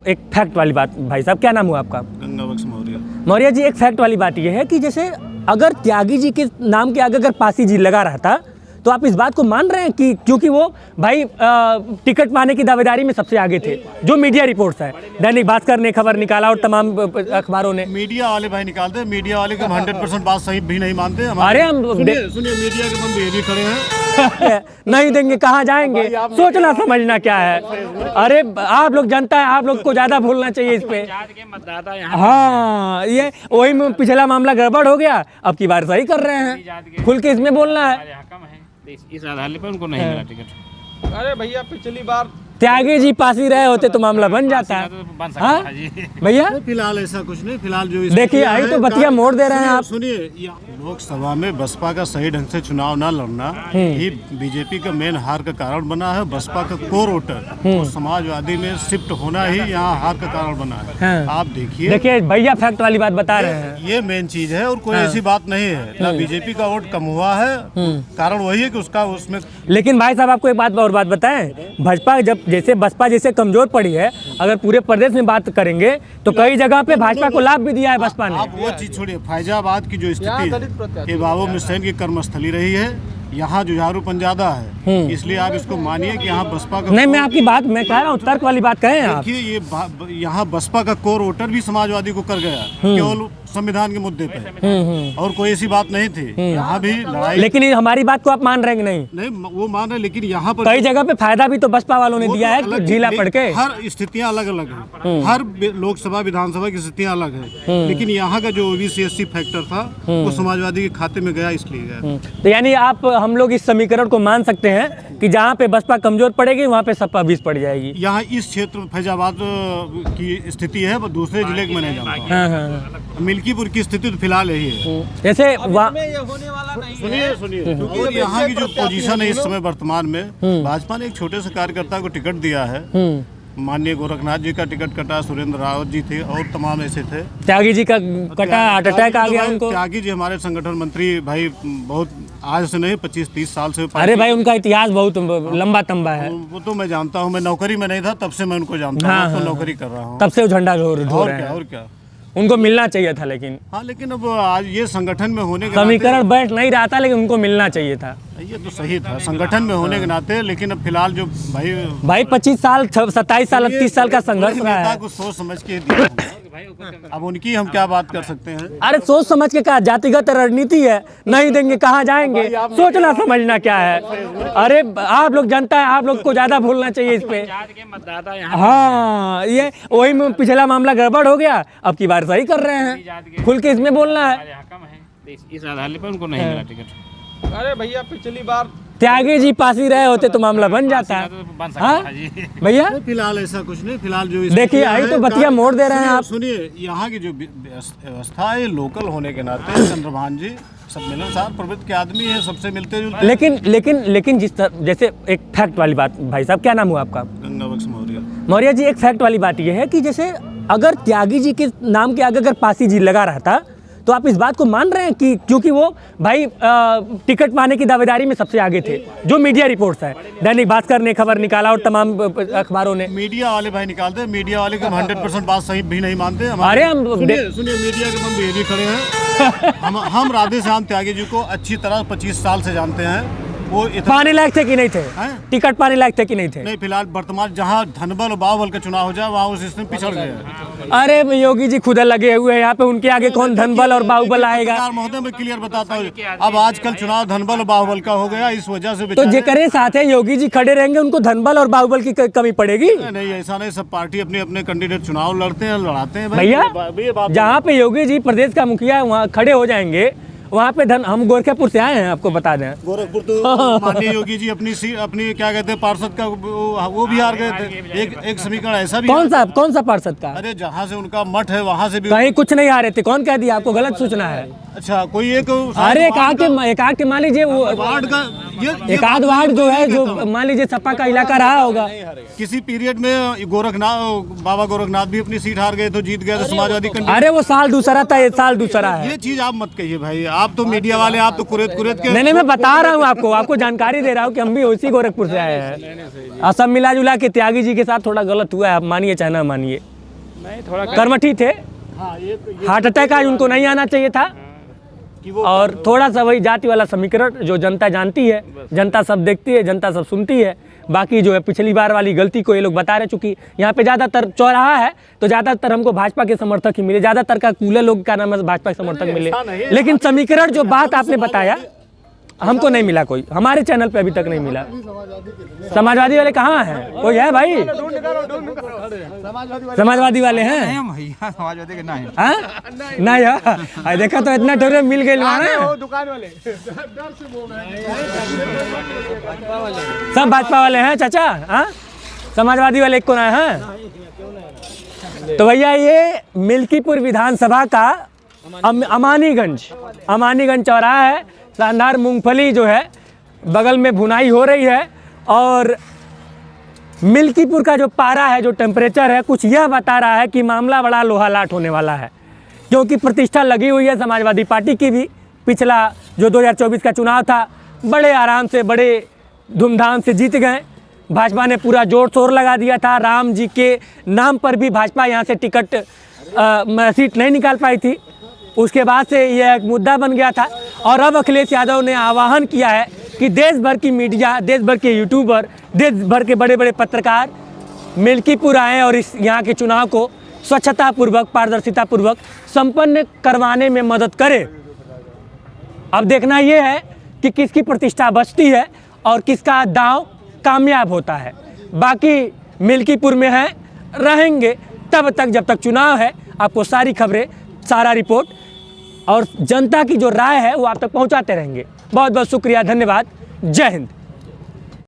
एक फैक्ट वाली बात भाई साहब, क्या नाम हुआ आपका? गंगाबख्श मौर्य। मौर्य जी, एक फैक्ट वाली बात यह है कि जैसे अगर त्यागी जी के नाम के आगे अगर पासी जी लगा रहता तो आप इस बात को मान रहे हैं कि क्योंकि वो भाई टिकट पाने की दावेदारी में सबसे आगे थे, जो मीडिया रिपोर्ट्स है, दैनिक भास्कर ने खबर निकाला और तमाम अखबारों ने। मीडिया वाले भाई निकालते, मीडिया वाले को 100% बात सही भी नहीं मानते। अरे हम सुनिए मीडिया के बंद ये भी खड़े हैं नहीं देंगे, कहाँ जाएंगे? सोचना समझना क्या है? अरे आप लोग जनता है, आप लोग को ज्यादा भूलना चाहिए इस पे। हाँ, ये वही में पिछला मामला गड़बड़ हो गया, अब की बार सही कर रहे हैं, खुल के इसमें बोलना है। इस आधार पर उनको नहीं मिला टिकट। अरे भैया पिछली बार त्यागी जी पासी रहे होते तो मामला बन जाता है। हाँ भैया, फिलहाल ऐसा कुछ नहीं। फिलहाल जो देखिए आई तो बतिया मोड़ दे रहे हैं आप। सुनिए, लोकसभा में बसपा का सही ढंग से चुनाव ना लड़ना ही बीजेपी का मेन हार का कारण बना है। बसपा का कोर वोटर और समाजवादी में शिफ्ट होना ही यहाँ हार का कारण बना है। आप देखिए भैया फैक्ट वाली बात बता रहे हैं, ये मेन चीज है और कोई ऐसी बात नहीं है। ना बीजेपी का वोट कम हुआ है, कारण वही है कि उसका उसमें। लेकिन भाई साहब आपको एक बात और बात बताएं, भाजपा जब जैसे बसपा जैसे कमजोर पड़ी है, अगर पूरे प्रदेश में बात करेंगे तो कई जगह पे भाजपा को लाभ भी दिया है बसपा ने। आप वो चीज छोड़िए, फैजाबाद की जो स्थिति है ये बाबू मिस्टैन की कर्मस्थली रही है। यहाँ जुझारूपन ज्यादा है, इसलिए आप इसको मानिए कि यहाँ बसपा का। नहीं, मैं आपकी बात मैं कह रहा हूँ, तर्क वाली बात कहें आप। देखिए ये यहाँ बसपा का कोर वोटर भी समाजवादी को कर गया, केवल संविधान के मुद्दे पे, और कोई ऐसी बात नहीं थी। यहाँ भी लड़ाई। लेकिन हमारी बात को आप मान रहे हैं कि नहीं? नहीं, वो मान रहे, लेकिन यहाँ पर कई जगह पे फायदा भी तो बसपा वालों ने दिया है, ढीला पड़ के। हर स्थितियाँ अलग अलग है, हर लोकसभा विधानसभा की स्थितियाँ अलग है, लेकिन यहाँ का जो ओबीसी एससी फैक्टर था वो समाजवादी के खाते में गया, इसलिए गया। तो यानी आप हम लोग इस समीकरण को मान सकते हैं कि जहाँ पे बसपा कमजोर पड़ेगी वहाँ पे सपा 20 पड़ जाएगी। यहाँ इस क्षेत्र फैजाबाद की स्थिति है, वो दूसरे जिले में नहीं जानता। मिल्कीपुर की स्थिति तो फिलहाल यही है। जैसे ये होने वाला नहीं। सुनिए और यहाँ की जो पोजीशन है इस समय वर्तमान में, भाजपा ने एक छोटे से कार्यकर्ता को टिकट दिया है। माननीय गोरखनाथ जी का टिकट कटा, सुरेंद्र रावत जी थे और तमाम ऐसे थे। त्यागी जी का कटा, हार्ट अटैक आ गया उनको। त्यागी जी हमारे संगठन मंत्री भाई, बहुत आज से नहीं 25-30 साल से। अरे भाई उनका इतिहास बहुत लंबा तंबा है। वो तो मैं जानता हूँ, मैं नौकरी में नहीं था तब से मैं उनको जानता हूँ। तो नौकरी कर रहा हूँ तब से वो झंडा ढो रहे हैं। और क्या उनको मिलना चाहिए था, लेकिन हाँ, लेकिन अब आज ये संगठन में होने के समीकरण बैठ नहीं रहा था, लेकिन उनको मिलना चाहिए था। ये तो सही था संगठन में होने के नाते, लेकिन अब फिलहाल जो भाई 25 साल 27 साल 38 साल का संघर्ष रहा है। कुछ सोच समझ के दिया। अब उनकी हम क्या बात कर सकते हैं? अरे सोच समझ के, क्या जातिगत रणनीति है, नहीं देंगे कहाँ जाएंगे? सोचना समझना क्या है? अरे आप लोग जनता है, आप लोग को ज्यादा भूलना चाहिए इस पे। हाँ, ये वही में पिछला मामला गड़बड़ हो गया, अब की बार सही कर रहे हैं, खुल के इसमें बोलना है। इस आधार पर उनको नहीं मिला टिकट। अरे भैया पिछली बार त्यागी जी पासी रहे होते तो मामला बन जाता है। हाँ भैया, फिलहाल ऐसा कुछ नहीं। फिलहाल जो देखिए आई तो बतिया मोड़ दे रहे हैं आप। सुनिए, यहाँ की जो व्यवस्था है लोकल होने के नाते, चंद्रभान जी सब मिलनसार प्रवृत्ति के आदमी है, सबसे मिलते जुलते। लेकिन जैसे एक फैक्ट वाली बात भाई साहब, क्या नाम हुआ आपका? गंगाबख्श मौर्य। मौर्य जी, एक फैक्ट वाली बात यह है कि जैसे अगर त्यागी जी के नाम के आगे अगर पासी जी लगा रहता तो आप इस बात को मान रहे हैं कि क्योंकि वो भाई टिकट पाने की दावेदारी में सबसे आगे थे, जो मीडिया रिपोर्ट्स है, दैनिक भास्कर ने खबर निकाला और तमाम अखबारों ने। मीडिया वाले भाई निकालते, मीडिया वाले को 100% बात सही भी नहीं मानते। अरे हम सुनिए मीडिया के बंद ये भी खड़े हैं हम राधे श्याम त्यागी जी को अच्छी तरह 25 साल से जानते हैं। वो पाने लायक थे कि नहीं थे? टिकट पाने लायक थे कि नहीं थे? नहीं, फिलहाल वर्तमान जहाँ धनबल और बाहुबल का चुनाव हो जाए वहाँ उस स्थिति में पिछड़ गए। अरे योगी जी खुद लगे हुए हैं यहाँ पे, उनके आगे कौन धनबल और बाहुबल आएगा? महोदय मैं क्लियर बताता हूँ, अब आजकल चुनाव धनबल और बाहुबल का हो गया, इस वजह से तो जेकरे साथ है योगी जी खड़े रहेंगे, उनको धनबल और बाहुबल की कमी पड़ेगी? नहीं, ऐसा नहीं। सब पार्टी अपने अपने कैंडिडेट चुनाव लड़ते हैं, लड़ाते हैं भैया। जहाँ पे योगी जी प्रदेश का मुखिया वहाँ खड़े हो जाएंगे, वहाँ पे हम गोरखपुर से आए हैं, आपको बता दें। गोरखपुर तो माननीय योगी जी अपनी क्या कहते हैं पार्षद का वो भी हार गए थे। एक समीकरण ऐसा भी। कौन सा पार्षद का? अरे जहाँ से उनका मठ है वहाँ से भी कहीं कुछ नहीं हारे थे। कौन कह दिया आपको? गलत सूचना है। अच्छा, कोई एक अरे एक आग के मान लीजिए वो वार्ड का एक आध वार्ड जो है, जो मान लीजिए सपा का इलाका रहा होगा, किसी पीरियड में बाबा गोरखनाथ भी अपनी सीट हार गए तो जीत गए थे समाजवादी। अरे वो साल दूसरा था, ये साल दूसरा है। ये चीज आप मत कहिए भाई, आप तो मीडिया वाले, आप तो कुरेद के। नहीं, मैं बता रहा हूँ आपको जानकारी दे रहा हूँ कि हम भी उसी गोरखपुर से आए हैं। सब मिला जुला के त्यागी जी के साथ थोड़ा गलत हुआ है, आप मानिए चाहे ना मानिए। नहीं थोड़ा कर्मठी थे, हार्ट अटैक आज उनको नहीं आना चाहिए था। और थोड़ा सा वही जाति वाला समीकरण जो जनता जानती है, जनता सब देखती है, जनता सब सुनती है। बाकी जो है पिछली बार वाली गलती को ये लोग बता रहे, चूँकि यहाँ पे ज़्यादातर चौराहा है तो ज़्यादातर हमको भाजपा के समर्थक ही मिले, ज़्यादातर का कूले लोग का नाम है भाजपा के समर्थक मिले, लेकिन समीकरण जो बात आपने बताया हमको नहीं मिला, कोई हमारे चैनल पे अभी तक नहीं मिला। समाजवादी वाले कहाँ हैं? कोई है भाई? समाजवादी वाले हैं? समाजवादी के नहीं नहीं है, देखा तो इतना डरे मिल गए दुकान वाले सब भाजपा वाले हैं चाचा। हाँ, समाजवादी वाले कौन आए हैं? तो भैया ये मिल्कीपुर विधानसभा का अमानीगंज चौराहा है। शानदार मूंगफली जो है बगल में भुनाई हो रही है और मिल्कीपुर का जो पारा है, जो टेम्परेचर है, कुछ यह बता रहा है कि मामला बड़ा लोहालाट होने वाला है, क्योंकि प्रतिष्ठा लगी हुई है समाजवादी पार्टी की भी। पिछला जो 2024 का चुनाव था बड़े आराम से, बड़े धूमधाम से जीत गए। भाजपा ने पूरा जोर शोर लगा दिया था। राम जी के नाम पर भी भाजपा यहाँ से टिकट सीट नहीं निकाल पाई थी। उसके बाद से यह एक मुद्दा बन गया था और अब अखिलेश यादव ने आह्वान किया है कि देश भर की मीडिया, देश भर के यूट्यूबर, देश भर के बड़े बड़े पत्रकार मिल्कीपुर आएँ और इस यहाँ के चुनाव को स्वच्छतापूर्वक, पारदर्शितापूर्वक संपन्न करवाने में मदद करें। अब देखना ये है कि किसकी प्रतिष्ठा बचती है और किसका दांव कामयाब होता है। बाकी मिल्कीपुर में है, रहेंगे तब तक जब तक चुनाव है। आपको सारी खबरें, सारा रिपोर्ट और जनता की जो राय है वो आप तक पहुंचाते रहेंगे। बहुत बहुत शुक्रिया, धन्यवाद, जय हिंद।